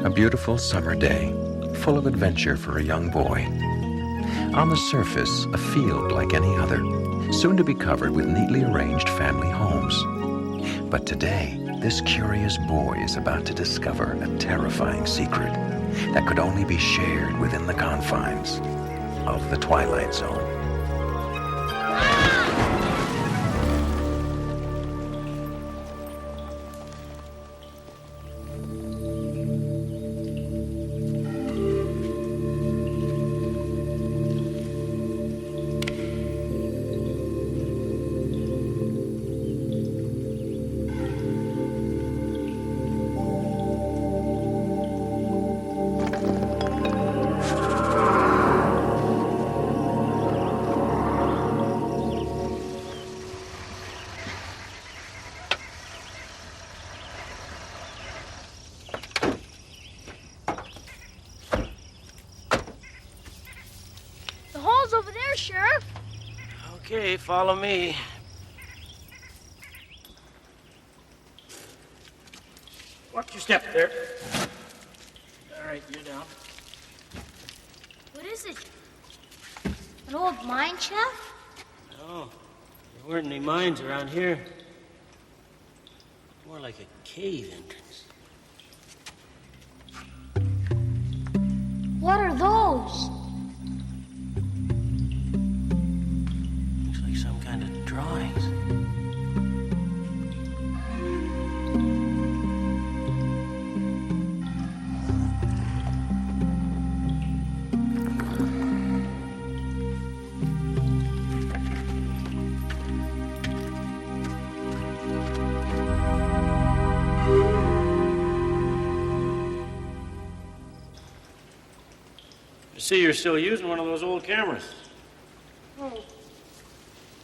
A beautiful summer day, full of adventure for a young boy. On the surface, a field like any other, soon to be covered with neatly arranged family homes. But today, this curious boy is about to discover a terrifying secret that could only be shared within the confines of the Twilight Zone. Over there, Sheriff. Okay, follow me. Watch your step there. All right, you're down. What is it? An old mine shaft? No, there weren't any mines around here. More like a cave entrance. What are those? Drawings. I see you're still using one of those old cameras. Oh.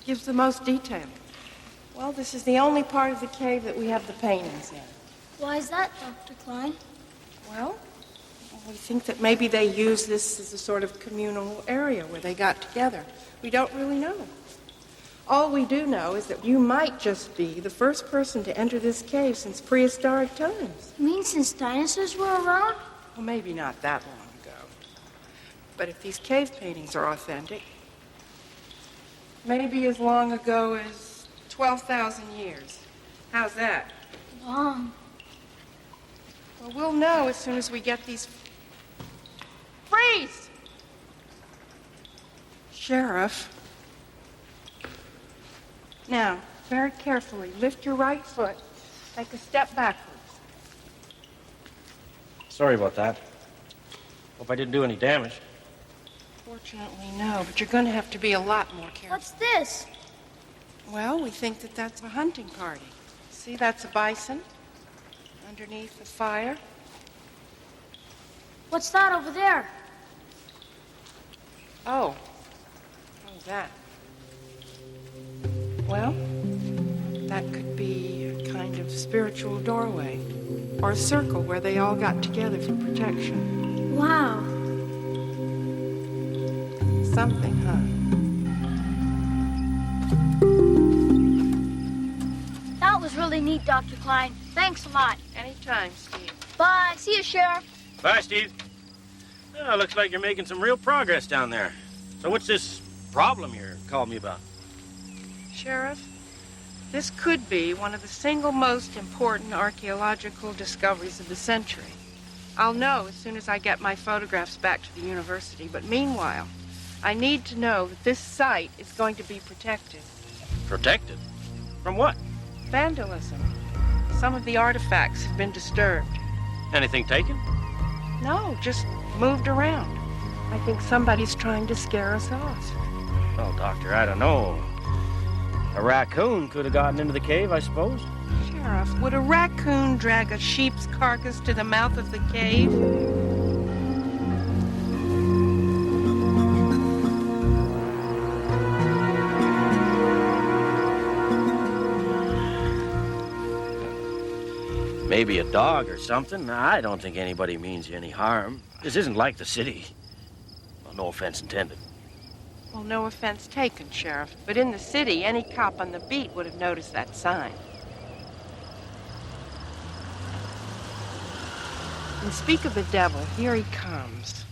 Gives the most detail. Well, this is the only part of the cave that we have the paintings in. Why is that, Dr. Klein? Well, we think that maybe they use this as a sort of communal area where they got together. We don't really know. All we do know is that you might just be the first person to enter this cave since prehistoric times. You mean since dinosaurs were around? Well, maybe not that long ago. But if these cave paintings are authentic, maybe as long ago as 12,000 years. How's that? Long. Well, we'll know as soon as we get these... Freeze! Sheriff. Now, very carefully, lift your right foot. Take a step backwards. Sorry about that. Hope I didn't do any damage. Fortunately, no, but you're going to have to be a lot more careful. What's this? Well, we think that that's a hunting party. See, that's a bison underneath the fire. What's that over there? Oh, that. Well, that could be a kind of spiritual doorway or a circle where they all got together for protection. Wow. Something, huh? That was really neat, Dr. Klein. Thanks a lot. Anytime, Steve. Bye. See you, Sheriff. Bye, Steve. Oh, looks like you're making some real progress down there. So what's this problem you're calling me about? Sheriff, this could be one of the single most important archaeological discoveries of the century. I'll know as soon as I get my photographs back to the university, but meanwhile, I need to know that this site is going to be protected. Protected? From what? Vandalism. Some of the artifacts have been disturbed. Anything taken? No, just moved around. I think somebody's trying to scare us off. Well, Doctor, I don't know. A raccoon could have gotten into the cave, I suppose. Sheriff, would a raccoon drag a sheep's carcass to the mouth of the cave? Maybe a dog or something. I don't think anybody means you any harm. This isn't like the city. Well, no offense intended. Well, no offense taken, Sheriff. But in the city, any cop on the beat would have noticed that sign. And speak of the devil, here he comes.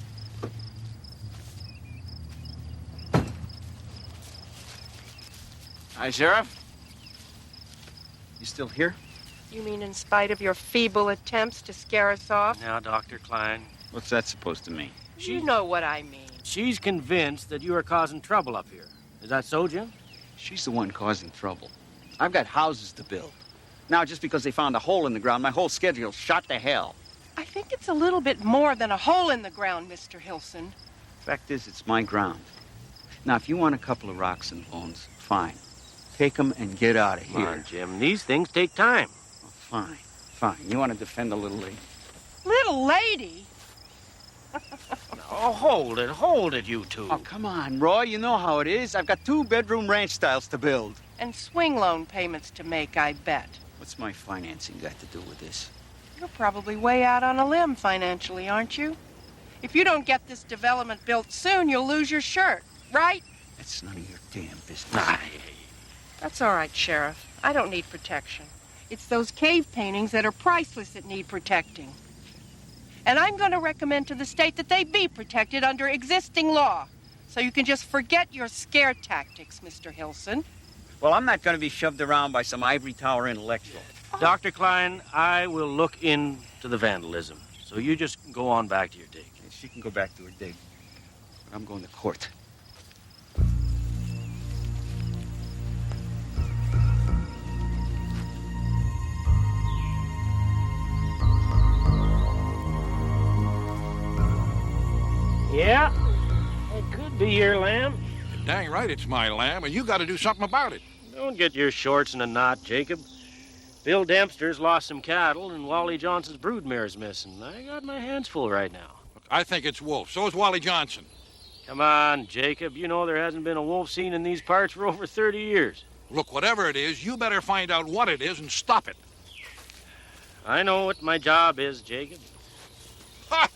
Hi, Sheriff. You still here? You mean in spite of your feeble attempts to scare us off? Now, Dr. Klein, What's that supposed to mean? You know what I mean. she's convinced that you are causing trouble up here. Is that so, Jim? She's the one causing trouble. I've got houses to build. Now, just because they found a hole in the ground, my whole schedule's shot to hell. I think it's a little bit more than a hole in the ground, Mr. Hilson. Fact is, it's my ground. Now, if you want a couple of rocks and bones, fine. Take them and get out of Come here. on, Jim. These things take time. Oh, fine, fine. You want to defend the little lady? Little lady? Oh, hold it, you two. Oh, come on, Roy. You know how it is. I've got 2-bedroom ranch styles to build. And swing loan payments to make, I bet. What's my financing got to do with this? You're probably way out on a limb financially, aren't you? If you don't get this development built soon, you'll lose your shirt, right? That's none of your damn business. That's all right, Sheriff. I don't need protection. It's those cave paintings that are priceless that need protecting. And I'm going to recommend to the state that they be protected under existing law. So you can just forget your scare tactics, Mr. Hilson. Well, I'm not going to be shoved around by some ivory tower intellectual. Dr. Klein, I will look into the vandalism. So you just go on back to your dig. She can go back to her dig. But I'm going to court. Yeah, it could be your lamb. Dang right it's my lamb, and you got to do something about it. Don't get your shorts in a knot, Jacob. Bill Dempster's lost some cattle, and Wally Johnson's broodmare's missing. I got my hands full right now. I think it's Wolf. So is Wally Johnson. Come on, Jacob. You know there hasn't been a wolf seen in these parts for over 30 years. Look, whatever it is, you better find out what it is and stop it. I know what my job is, Jacob. Ha!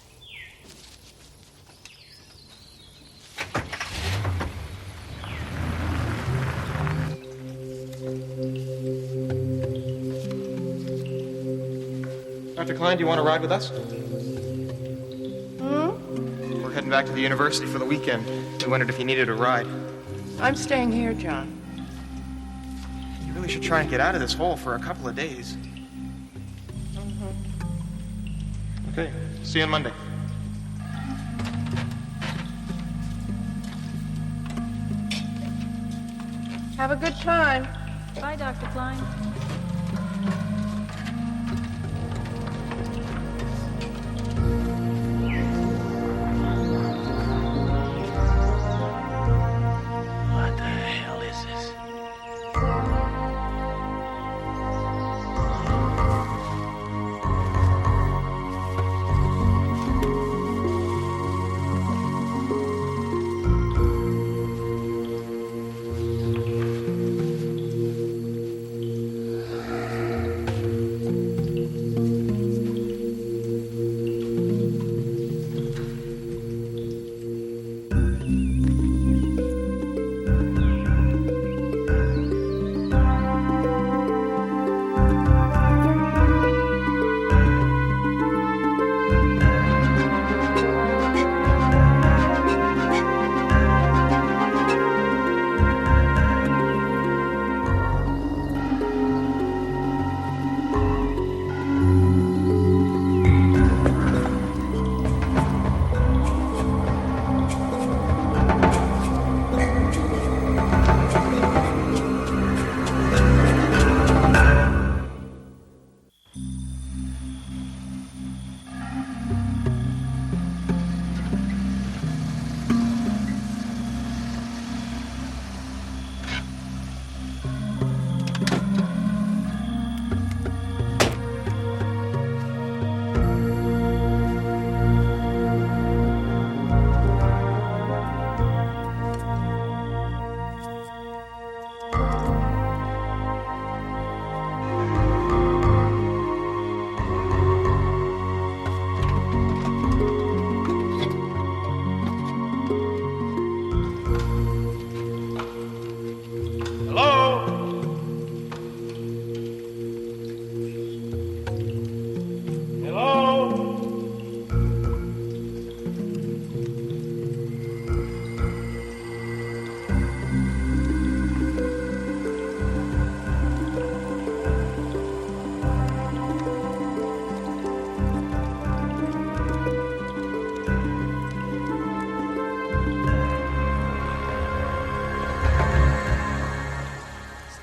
Dr. Klein, do you want to ride with us? We're heading back to the university for the weekend. We wondered if you needed a ride. I'm staying here, John. You really should try and get out of this hole for a couple of days. Okay, see you on Monday. Have a good time. Bye, Dr. Klein. What the hell is this?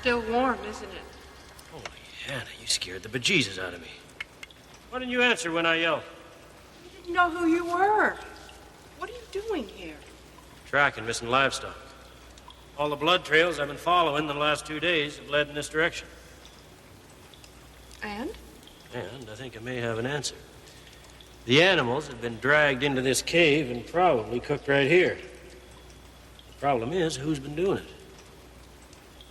still warm, isn't it? Holy Hannah, you scared the bejesus out of me. Why didn't you answer when I yelled? I didn't know who you were. What are you doing here? Tracking missing livestock. All the blood trails I've been following the last 2 days have led in this direction. And? And I think I may have an answer. The animals have been dragged into this cave and probably cooked right here. The problem is, who's been doing it?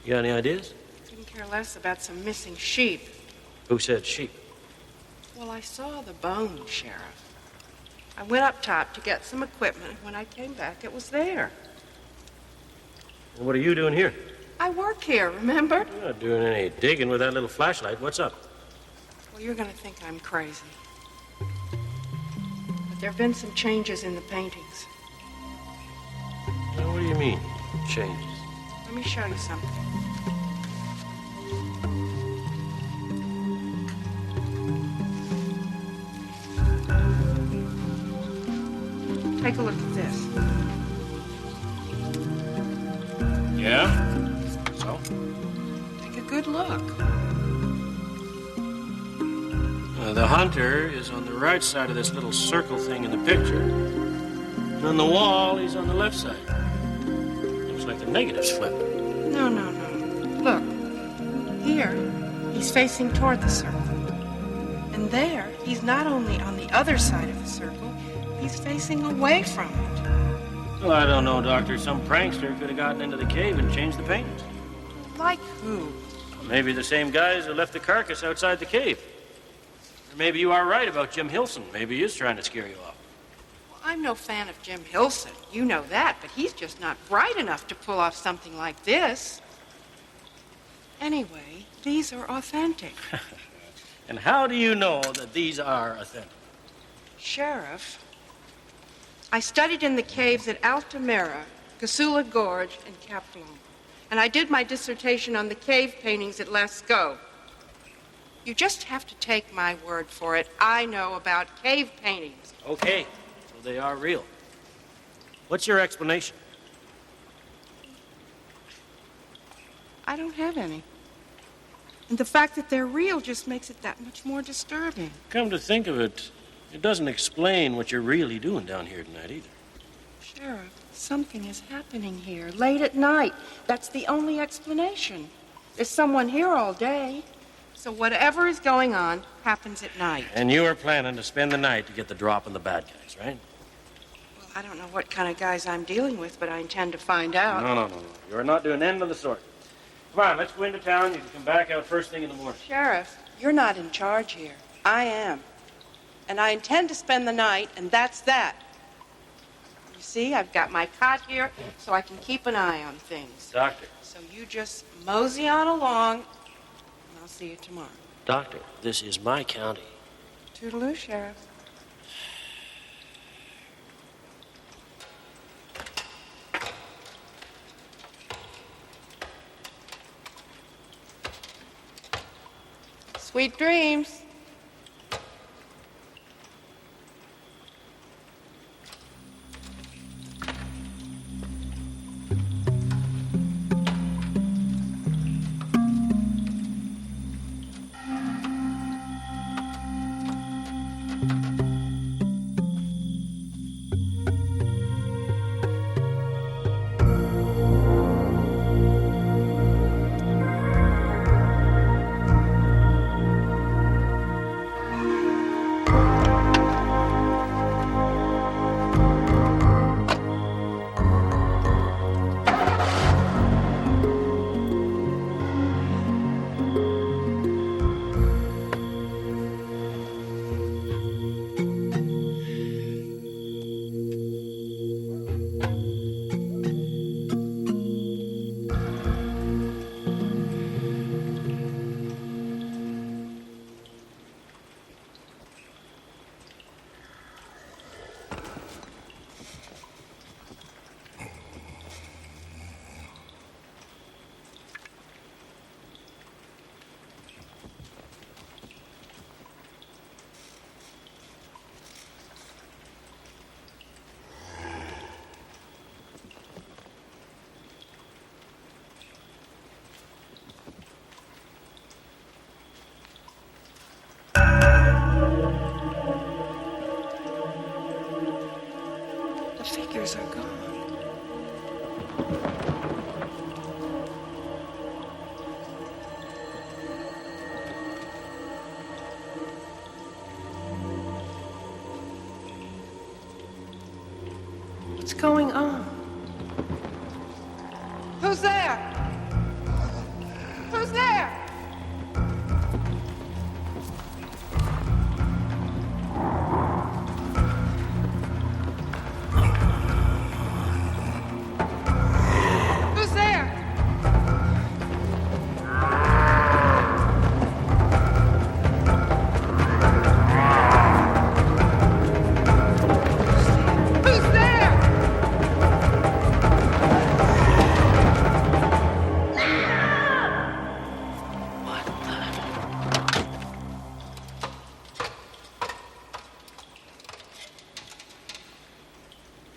You got any ideas? Couldn't care less about some missing sheep. Who said sheep? Well, I saw the bone, Sheriff. I went up top to get some equipment, and when I came back, it was there. And what are you doing here? I work here, remember? You're not doing any digging with that little flashlight. What's up? Well, you're going to think I'm crazy. But there have been some changes in the paintings. Now, what do you mean, changes? Let me show you something. Take a look at this. Yeah? So? Take a good look. The hunter is on the right side of this little circle thing in the picture. And on the wall, he's on the left side. Looks like the negative's flipped. No. Look. Here, he's facing toward the circle. And there, he's not only on the other side of the circle, he's facing away from it. Well, I don't know, Doctor. Some prankster could have gotten into the cave and changed the paintings. Like who? Maybe the same guys who left the carcass outside the cave. Or maybe you are right about Jim Hilson. Maybe he is trying to scare you off. Well, I'm no fan of Jim Hilson. You know that, but he's just not bright enough to pull off something like this. Anyway, these are authentic. And how do you know that these are authentic? Sheriff, I studied in the caves at Altamira, Casula Gorge, and Caplon. And I did my dissertation on the cave paintings at Lascaux. You just have to take my word for it. I know about cave paintings. Okay, so they are real. What's your explanation? I don't have any. And the fact that they're real just makes it that much more disturbing. Come to think of it, it doesn't explain what you're really doing down here tonight either. Sheriff, something is happening here late at night. That's the only explanation. There's someone here all day. So whatever is going on happens at night. And you are planning to spend the night to get the drop on the bad guys, right? Well, I don't know what kind of guys I'm dealing with, but I intend to find out. No. You're not doing anything of the sort. Come on, let's go into town. You can come back out first thing in the morning. Sheriff, you're not in charge here. I am. And I intend to spend the night, and that's that. You see, I've got my cot here so I can keep an eye on things. Doctor. So you just mosey on along, and I'll see you tomorrow. Doctor, this is my county. Toodaloo, Sheriff. Sweet dreams. others are gone. What's going on? Who's there? Who's there? Who's there? Who's there?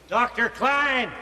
Dr. Klein!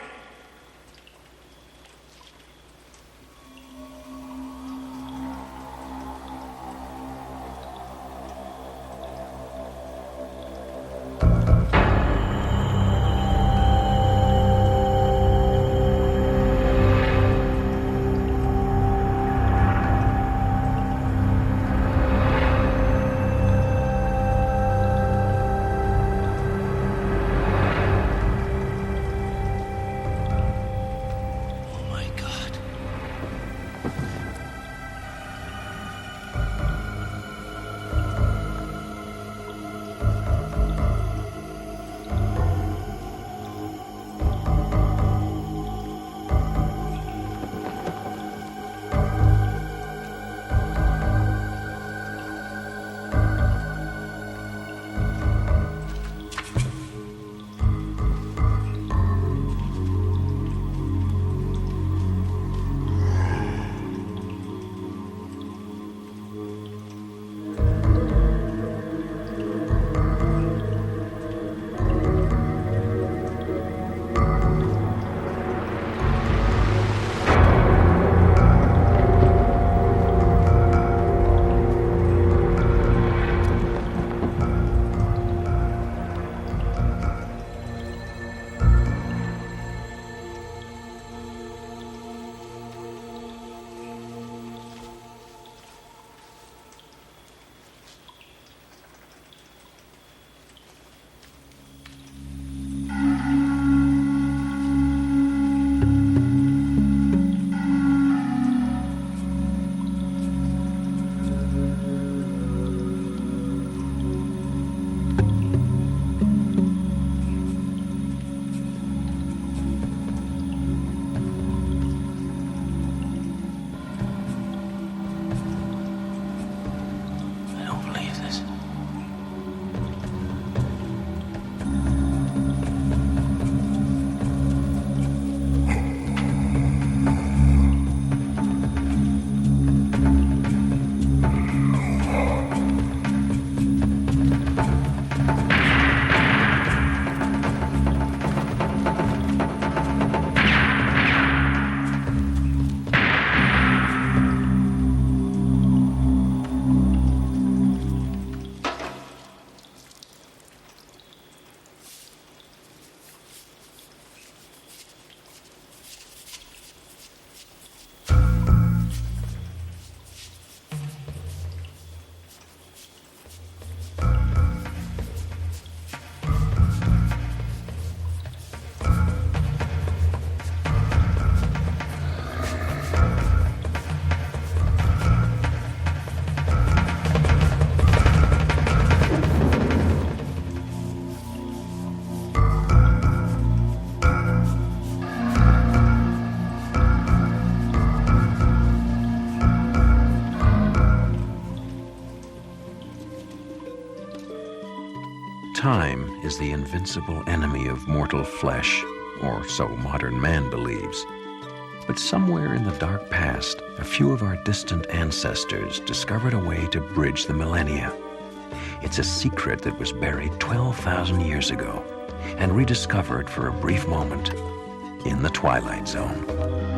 Time is the invincible enemy of mortal flesh, or so modern man believes. But somewhere in the dark past, a few of our distant ancestors discovered a way to bridge the millennia. It's a secret that was buried 12,000 years ago and rediscovered for a brief moment in the Twilight Zone.